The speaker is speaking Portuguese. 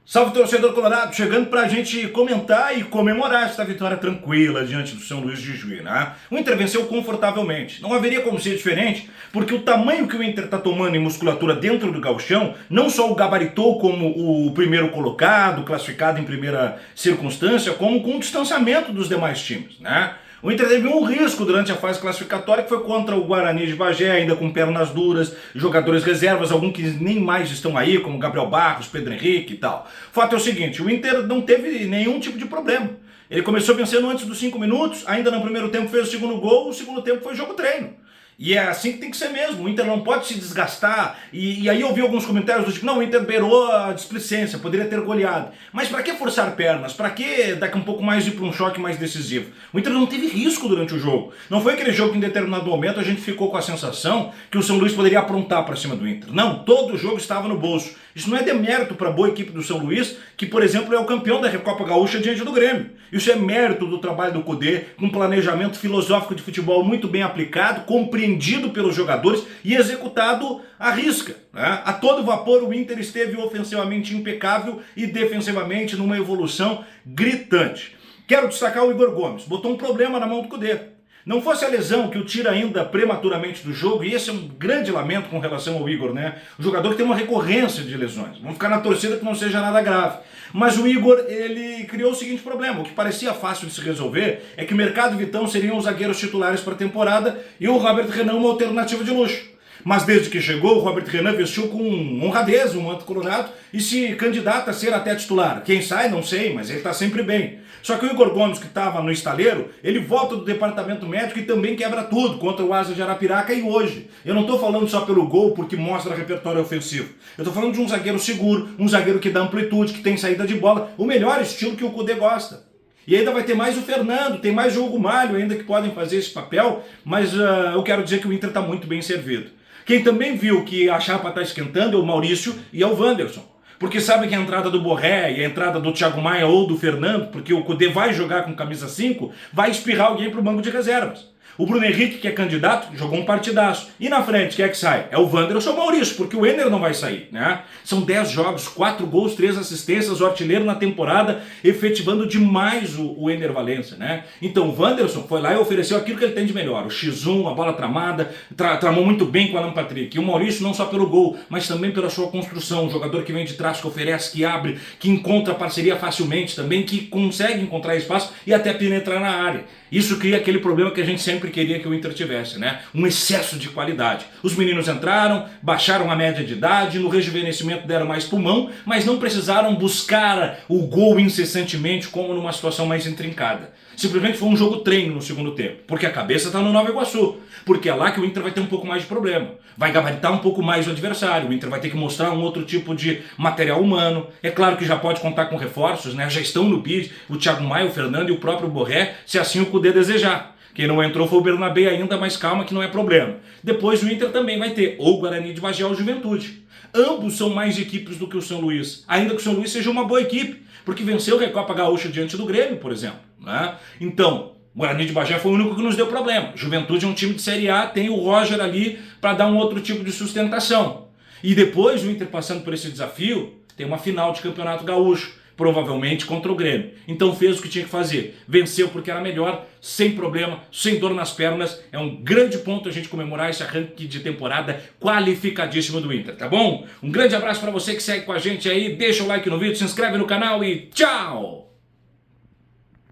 Salve, torcedor colorado, chegando pra gente comentar e comemorar esta vitória tranquila diante do São Luís de Juí, né? O Inter venceu confortavelmente, não haveria como ser diferente, porque o tamanho que o Inter tá tomando em musculatura dentro do gauchão, não só o gabaritou como o primeiro colocado, classificado em primeira circunstância, como com o distanciamento dos demais times, né? O Inter teve um risco durante a fase classificatória, que foi contra o Guarani de Bagé, ainda com pernas duras, jogadores reservas, alguns que nem mais estão aí, como Gabriel Barros, Pedro Henrique e tal. O fato é o seguinte, o Inter não teve nenhum tipo de problema. Ele começou vencendo antes dos 5 minutos, ainda no primeiro tempo fez o segundo gol, o segundo tempo foi jogo treino. E é assim que tem que ser mesmo, o Inter não pode se desgastar, e aí eu vi alguns comentários do tipo, não, o Inter beirou a displicência, poderia ter goleado. Mas pra que forçar pernas? Pra que daqui um pouco mais ir pra um choque mais decisivo? O Inter não teve risco durante o jogo. Não foi aquele jogo que em determinado momento a gente ficou com a sensação que o São Luís poderia aprontar pra cima do Inter. Não, todo o jogo estava no bolso. Isso não é demérito para a boa equipe do São Luís, que, por exemplo, é o campeão da Recopa Gaúcha diante do Grêmio. Isso é mérito do trabalho do Cudê, com um planejamento filosófico de futebol muito bem aplicado, compreendido pelos jogadores e executado à risca, né? A todo vapor o Inter esteve ofensivamente impecável e defensivamente numa evolução gritante. Quero destacar o Igor Gomes, botou um problema na mão do Cudê. Não fosse a lesão que o tira ainda prematuramente do jogo, e esse é um grande lamento com relação ao Igor, né? O jogador que tem uma recorrência de lesões. Vamos ficar na torcida que não seja nada grave. Mas o Igor, ele criou o seguinte problema. O que parecia fácil de se resolver é que o Mercado e Vitão seriam os zagueiros titulares para a temporada e o Robert Renan uma alternativa de luxo. Mas desde que chegou, o Robert Renan vestiu com honradez o manto colorado e se candidata a ser até titular. Quem sai, não sei, mas ele está sempre bem. Só que o Igor Gomes, que estava no estaleiro, ele volta do departamento médico e também quebra tudo contra o Asa de Arapiraca e hoje. Eu não estou falando só pelo gol, porque mostra repertório ofensivo. Eu estou falando de um zagueiro seguro, um zagueiro que dá amplitude, que tem saída de bola, o melhor estilo que o Cudê gosta. E ainda vai ter mais o Fernando, tem mais o Hugo Malho ainda que podem fazer esse papel, mas eu quero dizer que o Inter está muito bem servido. Quem também viu que a chapa está esquentando é o Maurício e é o Wanderson. Porque sabe que a entrada do Borré e a entrada do Thiago Maia ou do Fernando, porque o Cudê vai jogar com camisa 5, vai espirrar alguém para o banco de reservas. O Bruno Henrique, que é candidato, jogou um partidaço. E na frente, quem é que sai? É o Wanderson ou o Maurício, porque o Enner não vai sair, né? São 10 jogos, 4 gols, 3 assistências, o artilheiro na temporada, efetivando demais o Enner Valencia, né? Então o Wanderson foi lá e ofereceu aquilo que ele tem de melhor. O X1, a bola tramada, tramou muito bem com o Alan Patrick. E o Maurício não só pelo gol, mas também pela sua construção. Um jogador que vem de trás, que oferece, que abre, que encontra parceria facilmente também, que consegue encontrar espaço e até penetrar na área. Isso cria aquele problema que a gente sempre queria que o Inter tivesse, né? Um excesso de qualidade. Os meninos entraram, baixaram a média de idade, no rejuvenescimento deram mais pulmão, mas não precisaram buscar o gol incessantemente como numa situação mais intrincada. Simplesmente foi um jogo treino no segundo tempo, porque a cabeça está no Nova Iguaçu, porque é lá que o Inter vai ter um pouco mais de problema. Vai gabaritar um pouco mais o adversário, o Inter vai ter que mostrar um outro tipo de material humano. É claro que já pode contar com reforços, né? Já estão no bid, o Thiago Maia, o Fernando e o próprio Borré, se assim o Cudê desejar. Quem não entrou foi o Bernabé ainda, mas calma que não é problema. Depois o Inter também vai ter ou o Guarani de Bagé ou o Juventude. Ambos são mais equipes do que o São Luís, ainda que o São Luís seja uma boa equipe, porque venceu a Recopa Gaúcha diante do Grêmio, por exemplo, né? Então, o Guarani de Bagé foi o único que nos deu problema. Juventude é um time de Série A, tem o Roger ali para dar um outro tipo de sustentação. E depois o Inter passando por esse desafio, tem uma final de Campeonato Gaúcho, provavelmente contra o Grêmio. Então fez o que tinha que fazer. Venceu porque era melhor, sem problema, sem dor nas pernas. É um grande ponto a gente comemorar esse arranque de temporada qualificadíssimo do Inter, tá bom? Um grande abraço para você que segue com a gente aí. Deixa o like no vídeo, se inscreve no canal e tchau!